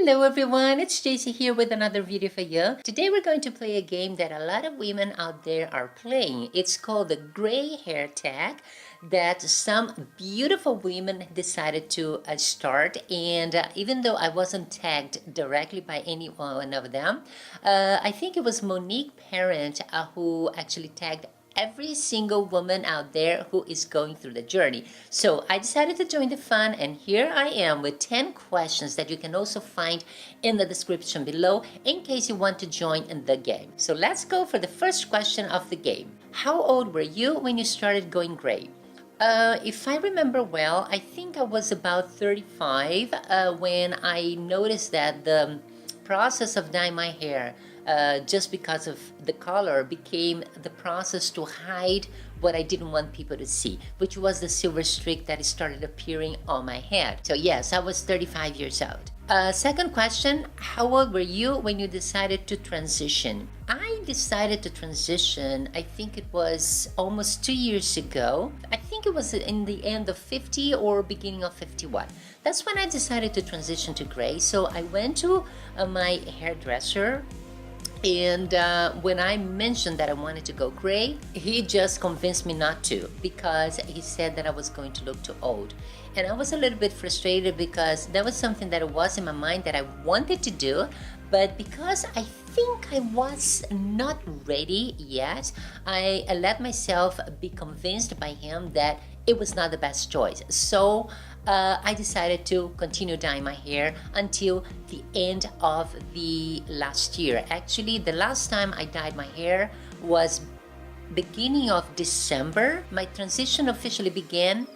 Hello everyone, it's Stacy here with another video for you. Today we're going to play a game that a lot of women out there are playing. It's called the gray hair tag that some beautiful women decided to start, and even though I wasn't tagged directly by any one of them, I think it was Monique Parent who actually tagged every single woman out there who is going through the journey. So I decided to join the fun, and here I am with 10 questions that you can also find in the description below in case you want to join in the game. So let's go for the first question of the game. How old were you when you started going gray? If I remember well, I think I was about 35 when I noticed that the process of dyeing my hair just because of the color became the process to hide what I didn't want people to see, which was the silver streak that started appearing on my head. So yes, I was 35 years old. Second question, how old were you when you decided to transition? I decided to transition, I think it was almost 2 years ago. I think it was in the end of 50 or beginning of 51. That's when I decided to transition to gray. So I went to my hairdresser, and when I mentioned that I wanted to go gray, he just convinced me not to, because he said that I was going to look too old. And I was a little bit frustrated because that was something that was in my mind that I wanted to do, but because I think I was not ready yet, I let myself be convinced by him that it was not the best choice. So I decided to continue dyeing my hair until the end of the last year. Actually, the last time I dyed my hair was beginning of December. My transition officially began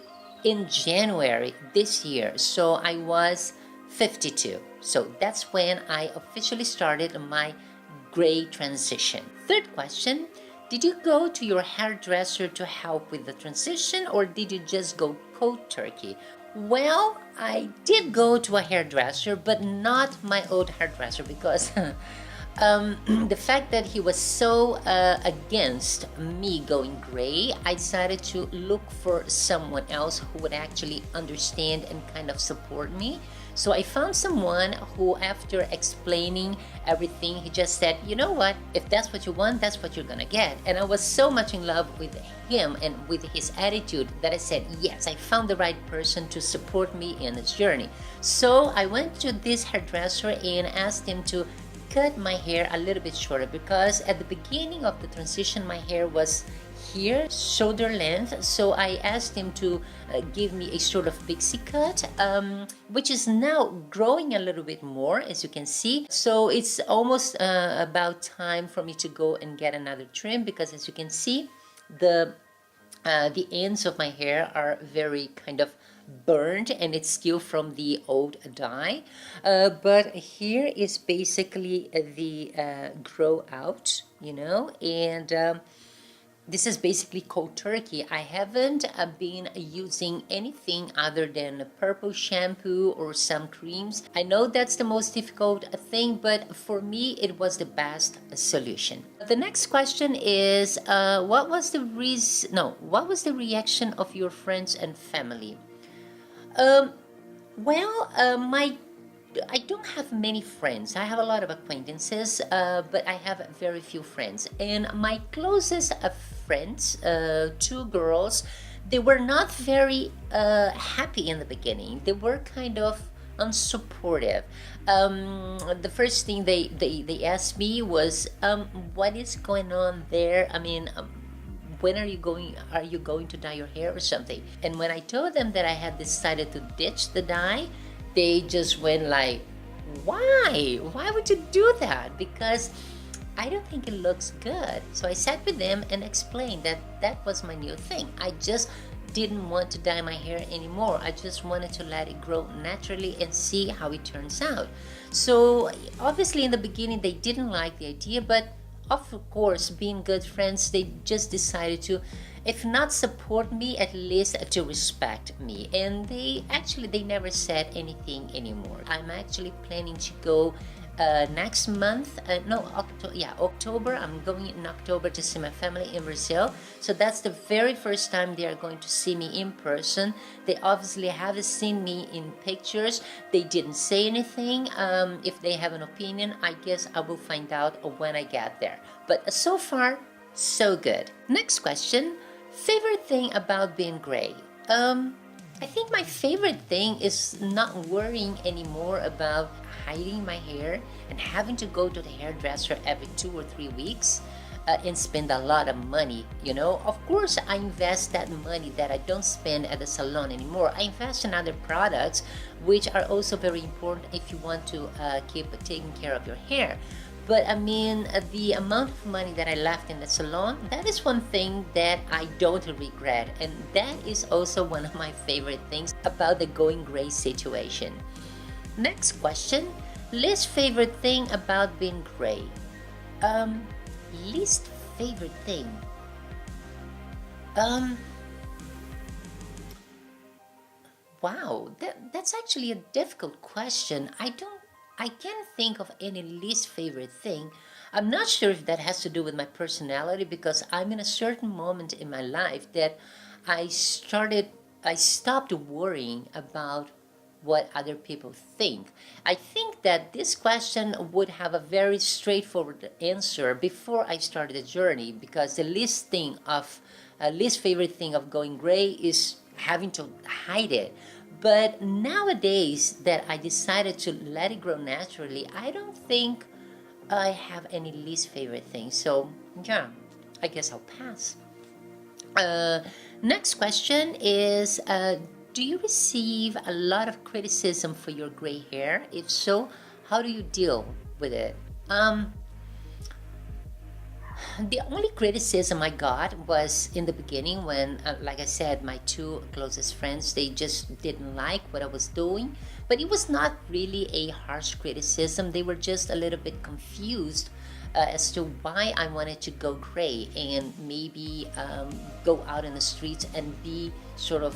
in January this year. So I was 52. So that's when I officially started my gray transition. Third question. Did you go to your hairdresser to help with the transition, or did you just go cold turkey? Well, I did go to a hairdresser, but not my old hairdresser, because the fact that he was so against me going gray, I decided to look for someone else who would actually understand and kind of support me. So I found someone who, after explaining everything, he just said, you know what, if that's what you want, that's what you're gonna get. And I was so much in love with him and with his attitude that I said, yes, I found the right person to support me in this journey. So I went to this hairdresser and asked him to cut my hair a little bit shorter, because at the beginning of the transition my hair was here, shoulder length. So I asked him to give me a sort of pixie cut, which is now growing a little bit more, as you can see. So it's almost about time for me to go and get another trim, because as you can see, the ends of my hair are very kind of burned, and it's still from the old dye, but here is basically the grow out, you know, and this is basically cold turkey. I haven't been using anything other than purple shampoo or some creams. I know that's the most difficult thing, but for me it was the best solution. The next question is, what was the reaction of your friends and family? I don't have many friends. I have a lot of acquaintances, but I have very few friends. And my closest friends, two girls, they were not very happy in the beginning. They were kind of unsupportive. The first thing they asked me was, what is going on there? I mean, when are you going to dye your hair or something? And when I told them that I had decided to ditch the dye, they just went like, why would you do that? Because I don't think it looks good. So I sat with them and explained that that was my new thing. I just didn't want to dye my hair anymore. I just wanted to let it grow naturally and see how it turns out. So obviously in the beginning they didn't like the idea, but of course, being good friends, they just decided to, if not support me, at least to respect me. And they never said anything anymore. I'm actually planning to go next month, no, October. I'm going in October to see my family in Brazil. So that's the very first time they are going to see me in person. They obviously haven't seen me in pictures. They didn't say anything. If they have an opinion, I guess I will find out when I get there. But so far, so good. Next question. Favorite thing about being gray? I think my favorite thing is not worrying anymore about hiding my hair and having to go to the hairdresser every 2 or 3 weeks and spend a lot of money. Of course, I invest that money that I don't spend at the salon anymore. I invest in other products, which are also very important if you want to keep taking care of your hair. But I mean, the amount of money that I left in the salon, that is one thing that I don't regret. And that is also one of my favorite things about the going gray situation. Next question, least favorite thing about being gray. Least favorite thing. Wow, that's actually a difficult question. I can't think of any least favorite thing. I'm not sure if that has to do with my personality, because I'm in a certain moment in my life that I stopped worrying about what other people think. I think that this question would have a very straightforward answer before I started the journey, because the least favorite thing of going gray is having to hide it. But nowadays that I decided to let it grow naturally, I don't think I have any least favorite thing. So yeah, I guess I'll pass. Next question is, do you receive a lot of criticism for your gray hair? If so, how do you deal with it? The only criticism I got was in the beginning when, like I said, my two closest friends, they just didn't like what I was doing. But it was not really a harsh criticism. They were just a little bit confused as to why I wanted to go gray and maybe go out in the streets and be sort of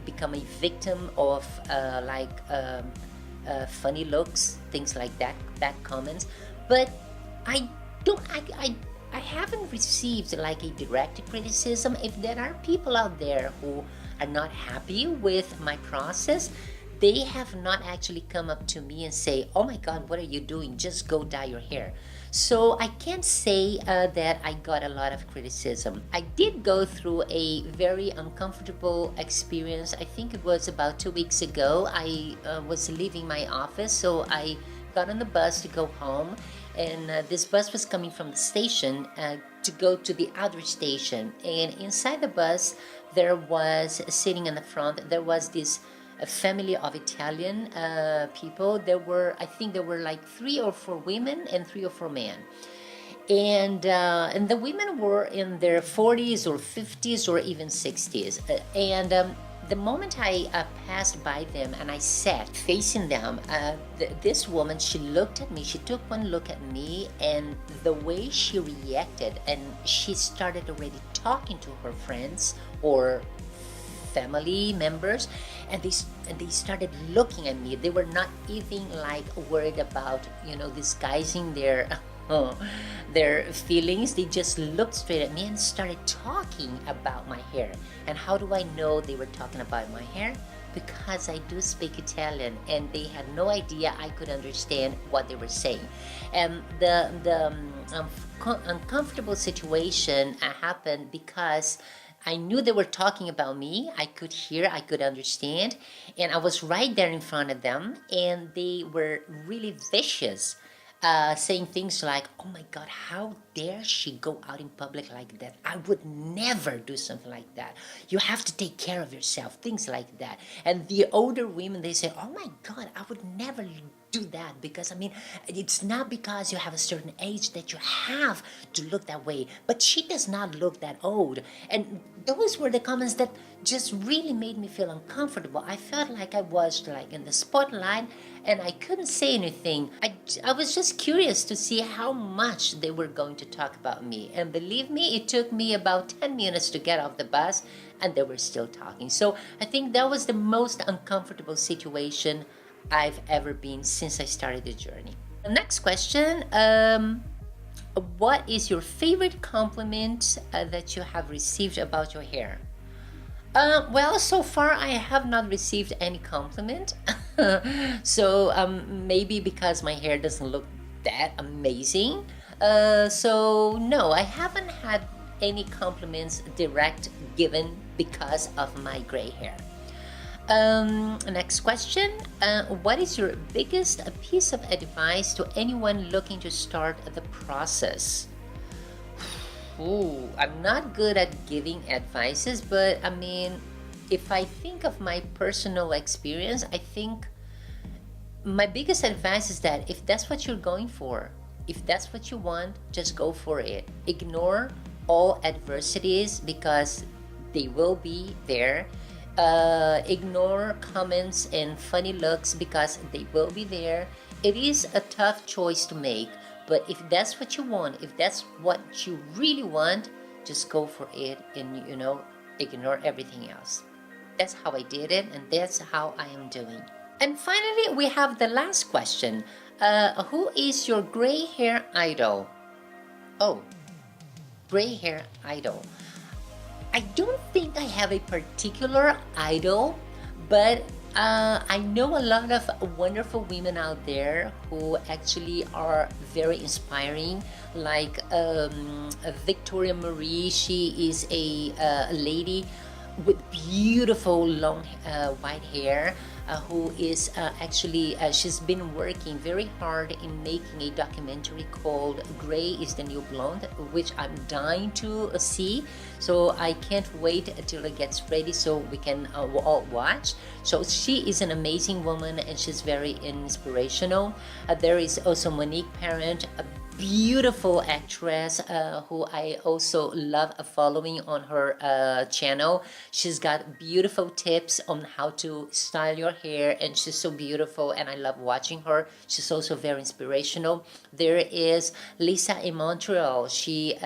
become a victim of funny looks, things like that comments. But I haven't received like a direct criticism. If there are people out there who are not happy with my process, they have not actually come up to me and say, "Oh my God, what are you doing? Just go dye your hair." So I can't say that I got a lot of criticism. I did go through a very uncomfortable experience. I think it was about 2 weeks ago. I was leaving my office, so I got on the bus to go home, and this bus was coming from the station to go to the other station. And inside the bus, there was sitting in the front, there was this family of Italian people. I think there were like 3 or 4 women and 3 or 4 men. And the women were in their 40s or 50s or even 60s. The moment I passed by them and I sat facing them, this woman, she looked at me, she took one look at me, and the way she reacted, and she started already talking to her friends or family members, and they started looking at me. They were not even like worried about disguising their feelings. They just looked straight at me and started talking about my hair. And how do I know they were talking about my hair? Because I do speak Italian, and they had no idea I could understand what they were saying. And the uncomfortable situation happened because I knew they were talking about me. I could hear, I could understand, and I was right there in front of them, and they were really vicious, saying things like, "Oh my God, how dare she go out in public like that? I would never do something like that. You have to take care of yourself," things like that. And the older women, they say, "Oh my God, I would never do that, because it's not because you have a certain age that you have to look that way, but she does not look that old." And those were the comments that just really made me feel uncomfortable. I felt like I was like in the spotlight, and I couldn't say anything. I was just curious to see how much they were going to talk about me. And believe me, it took me about 10 minutes to get off the bus, and they were still talking. So I think that was the most uncomfortable situation I've ever been since I started the journey. Next question. What is your favorite compliment that you have received about your hair? Well, so far I have not received any compliment. So maybe because my hair doesn't look that amazing. So no, I haven't had any compliments direct given because of my gray hair. Next question. What is your biggest piece of advice to anyone looking to start the process? Ooh, I'm not good at giving advices, but I mean, if I think of my personal experience, I think my biggest advice is that if that's what you're going for, if that's what you want, just go for it. Ignore all adversities because they will be there. Ignore comments and funny looks because they will be there. It is a tough choice to make, but if that's what you want, if that's what you really want, just go for it and ignore everything else. That's how I did it, and that's how I am doing. And finally, we have the last question. Who is your gray hair idol? Oh, gray hair idol. I don't think I have a particular idol, but I know a lot of wonderful women out there who actually are very inspiring, like Victoria Marie. She is a lady with beautiful long white hair who is actually she's been working very hard in making a documentary called Gray is the New Blonde, which I'm dying to see. So I can't wait until it gets ready so we can all watch. So she is an amazing woman and she's very inspirational. There is also Monique Parent, a beautiful actress who I also love following on her channel. She's got beautiful tips on how to style your hair and she's so beautiful and I love watching her. She's also very inspirational. There is Lisa in Montreal. She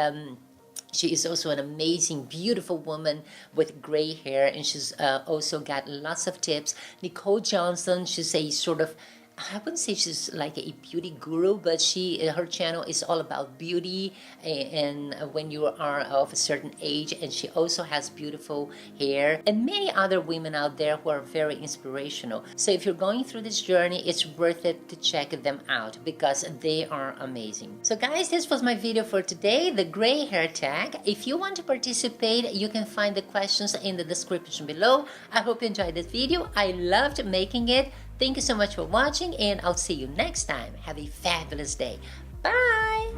is also an amazing, beautiful woman with gray hair, and she's also got lots of tips. Nicole Johnson, she's a sort of, I wouldn't say she's like a beauty guru, but her channel is all about beauty and when you are of a certain age, and she also has beautiful hair, and many other women out there who are very inspirational. So if you're going through this journey, it's worth it to check them out because they are amazing. So guys, this was my video for today, the gray hair tag. If you want to participate, you can find the questions in the description below. I hope you enjoyed this video. I loved making it. Thank you so much for watching, and I'll see you next time. Have a fabulous day. Bye!